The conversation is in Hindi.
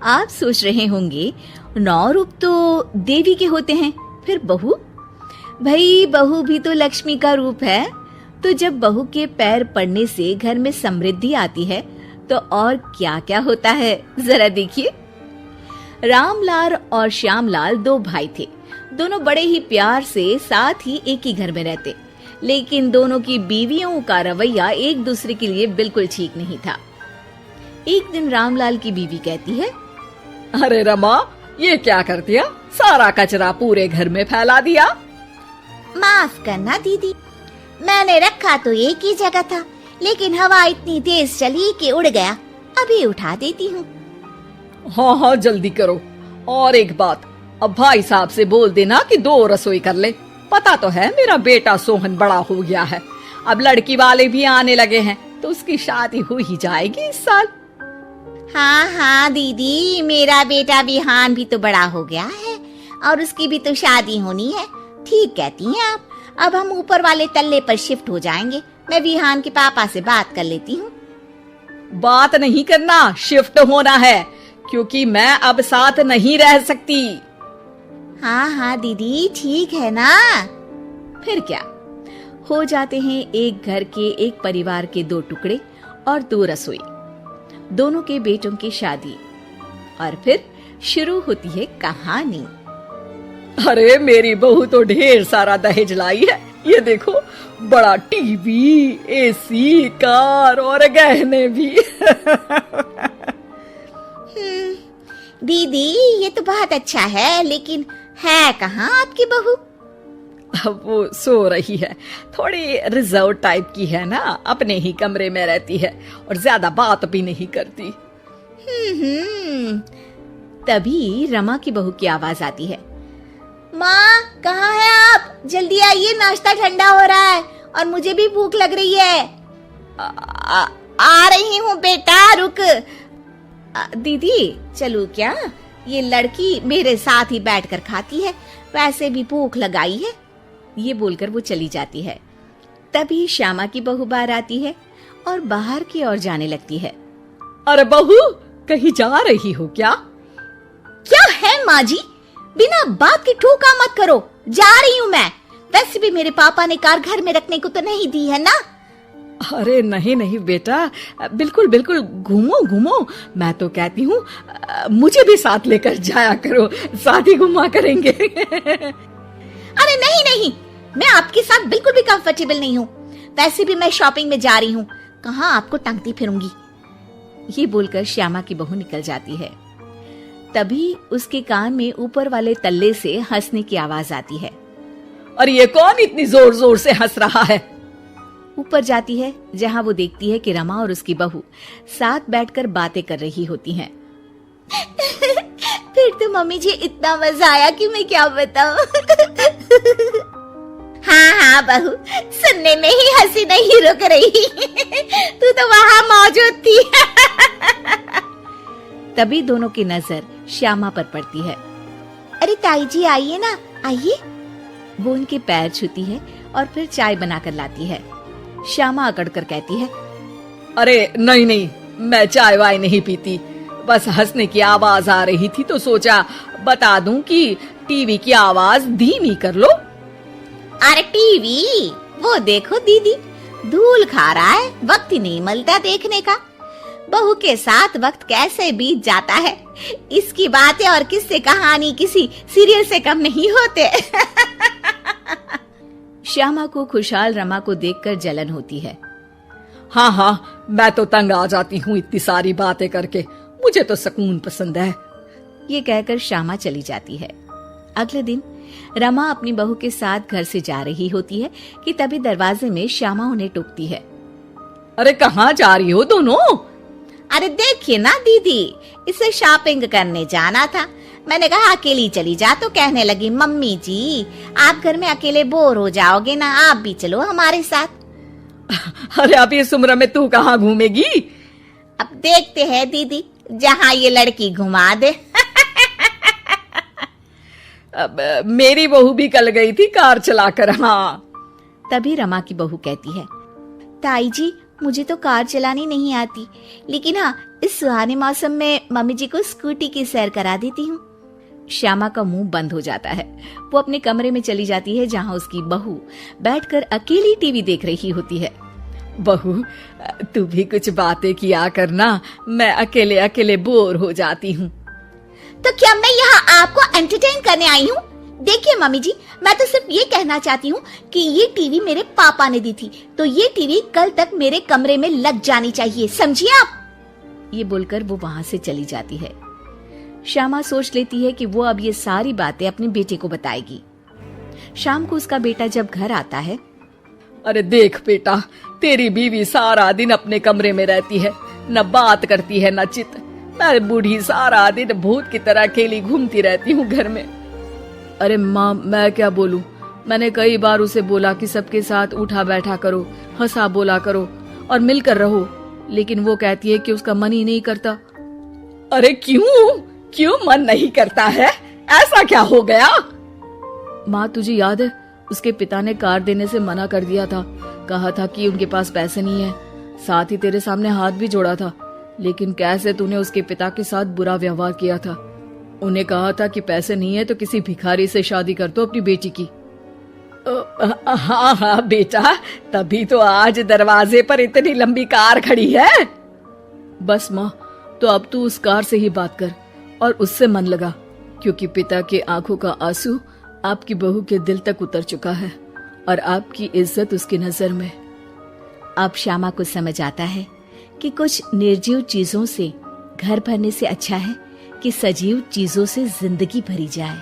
आप सोच रहे होंगे 9 रूप तो देवी के होते हैं, फिर बहू? भाई बहू भी तो लक्ष्मी का रूप है। तो जब बहू के पैर पड़ने से घर में समृद्धि आती है तो और क्या क्या होता है, जरा देखिए। रामलाल और श्यामलाल 2 भाई थे। दोनों बड़े ही प्यार से साथ ही एक ही घर में रहते, लेकिन दोनों की बीवियों का रवैया एक दूसरे के लिए बिल्कुल ठीक नहीं था। एक दिन रामलाल की बीवी कहती है, अरे रमा, ये क्या कर दिया? सारा कचरा पूरे घर में फैला दिया। माफ करना दीदी, मैंने रखा तो एक ही जगह था, लेकिन हवा इतनी तेज चली कि उड़ गया। अभी उठा देती हूँ। हाँ हाँ जल्दी करो। और एक बात, अब भाई साहब से बोल देना कि 2 रसोई कर ले। पता तो है मेरा बेटा सोहन बड़ा हो गया है, अब लड़की वाले भी आने लगे हैं, तो उसकी शादी हो ही जाएगी इस साल। हाँ हाँ दीदी, मेरा बेटा विहान भी तो बड़ा हो गया है और उसकी भी तो शादी होनी है। ठीक कहती हैं आप। अब हम ऊपर वाले तल्ले पर शिफ्ट हो जाएंगे। मैं विहान के पापा से बात कर लेती हूँ। बात नहीं करना, शिफ्ट होना है, क्योंकि मैं अब साथ नहीं रह सकती। हाँ हाँ दीदी, ठीक है ना। फिर क्या, हो जाते हैं एक घर के, एक परिवार के 2 टुकड़े और 2 रसोई, दोनों के बेटों की शादी। और फिर शुरू होती है कहानी। अरे मेरी बहू तो ढेर सारा दहेज लाई है। ये देखो, बड़ा टीवी, एसी, कार और गहने भी। दीदी ये तो बहुत अच्छा है, लेकिन है कहाँ आपकी बहू? अब वो सो रही है, थोड़ी रिजर्व टाइप की है ना, अपने ही कमरे में रहती है और ज्यादा बात भी नहीं करती। तभी रमा की बहू की आवाज आती है, माँ कहाँ है आप? जल्दी आइए, नाश्ता ठंडा हो रहा है और मुझे भी भूख लग रही है। आ रही हूँ बेटा, रुक। दीदी चलूं क्या? ये लड़की मेरे साथ ही बैठकर खाती है, वैसे भी भूख लगाई है। ये बोलकर वो चली जाती है। तभी श्यामा की बहू बाहर आती है और बाहर की ओर जाने लगती है। अरे बहू, कहीं जा रही हो क्या? क्या है माँ जी, बिना बात के ठोका मत करो। जा रही हूँ मैं। वैसे भी मेरे पापा ने कार घर में रखने को तो नहीं दी है ना। अरे नहीं नहीं बेटा, बिल्कुल बिल्कुल, घूमो घूमो। मैं तो कहती हूँ मुझे भी साथ लेकर जाया करो, साथ ही घुमा करेंगे। अरे नहीं नहीं, मैं आपके साथ बिल्कुल भी कंफर्टेबल नहीं हूँ। वैसे भी मैं शॉपिंग में जा रही हूँ, कहाँ आपको टांगती फिरूंगी। ये बोलकर श्यामा की बहू निकल जाती है। तभी उसके कान में ऊपर वाले तल्ले से हंसने की आवाज आती है। और ये कौन इतनी जोर जोर से हंस रहा है? ऊपर जाती है, जहाँ वो देखती है कि रमा और उसकी बहू साथ बैठकर बातें कर रही होती हैं। फिर तो मम्मी जी इतना मजा आया कि मैं क्या बताऊं। हाँ हाँ बहू, सुनने में ही हंसी नहीं रुक रही। तू तो वहाँ मौजूद थी। तभी दोनों की नजर श्यामा पर पड़ती है। अरे ताई जी आइए ना, आइए। वो उनके पैर छूती है और फिर चाय बनाकर लाती है। श्यामा अकड़कर कहती है, अरे नहीं नहीं, मैं चाय वाय नहीं पीती, बस हंसने की आवाज आ रही थी तो सोचा बता दूं कि टीवी की आवाज धीमी कर लो। अरे टीवी, वो देखो दीदी, धूल खा रहा है, वक्त ही नहीं मिलता देखने का। बहू के साथ वक्त कैसे बीत जाता है, इसकी बातें और किस्से कहानी किसी सीरियल से कम नहीं होते। श्यामा को खुशहाल रमा को देखकर जलन होती है। हाँ हाँ, मैं तो तंग आ जाती हूँ इतनी सारी बातें करके, मुझे तो सुकून पसंद है। ये कहकर श्यामा चली जाती है। अगले दिन रमा अपनी बहू के साथ घर से जा रही होती है कि तभी दरवाजे में श्यामा उन्हें टोकती है। अरे कहाँ जा रही हो दोनों? अरे देखिए ना दीदी, इसे शॉपिंग करने जाना था। मैंने कहा अकेली चली जा, तो कहने लगी मम्मी जी आप घर में अकेले बोर हो जाओगे ना, आप भी चलो हमारे साथ। अरे अब इस उम्र में तू कहाँ घूमेगी? अब देखते हैं दीदी, जहाँ ये लड़की घुमा दे। अब मेरी बहू भी कल गई थी कार चलाकर। हाँ। तभी रमा की बहू कहती है, ताई जी मुझे तो कार चलानी नहीं आती, लेकिन हाँ इस सुहाने मौसम में मम्मी जी को स्कूटी की सैर करा देती हूँ। श्यामा का मुंह बंद हो जाता है। वो अपने कमरे में चली जाती है जहाँ उसकी बहू बैठकर अकेली टीवी देख रही होती है। बहू, तू भी कुछ बातें किया करना, मैं अकेले अकेले बोर हो जाती हूँ। तो क्या मैं यहाँ आपको एंटरटेन करने आई हूँ? देखिए मम्मी जी, मैं तो सिर्फ ये कहना चाहती हूँ कि ये टीवी मेरे पापा ने दी थी, तो ये टीवी कल तक मेरे कमरे में लग जानी चाहिए, समझिए आप? ये बोलकर वो वहां से चली जाती है। श्यामा सोच लेती है कि वो अब ये सारी बातें अपने बेटे को बताएगी। शाम को उसका बेटा जब घर आता है। अरे देख बेटा, तेरी बीवी सारा दिन अपने कमरे में रहती है, न बात करती है न चित। मैं बूढ़ी सारा दिन भूत की तरह अकेली घूमती रहती हूँ घर में। अरे माँ, मैं क्या बोलूं? मैंने कई बार उसे बोला कि सबके साथ उठा बैठा करो, हंसा बोला करो और मिलकर रहो, लेकिन वो कहती है कि उसका मन ही नहीं करता। अरे क्यों मन नहीं करता है? ऐसा क्या हो गया? माँ, तुझे याद है उसके पिता ने कार देने से मना कर दिया था। कहा था कि उनके पास पैसे नहीं है, साथ ही तेरे सामने हाथ भी जोड़ा था। लेकिन कैसे तूने उसके पिता के साथ बुरा व्यवहार किया था। उन्हें कहा था कि पैसे नहीं है तो किसी भिखारी से शादी कर दो अपनी बेटी की। हाँ बेटा, तभी तो आज दरवाजे पर इतनी लंबी कार खड़ी है। बस माँ, तो अब तू उस कार से ही बात कर और उससे मन लगा, क्योंकि पिता के आंखों का आंसू आपकी बहू के दिल तक उतर चुका है और आपकी इज्जत उसकी नजर में। अब श्यामा को समझ आता है कि कुछ निर्जीव चीजों से घर भरने से अच्छा है कि सजीव चीजों से जिंदगी भरी जाए।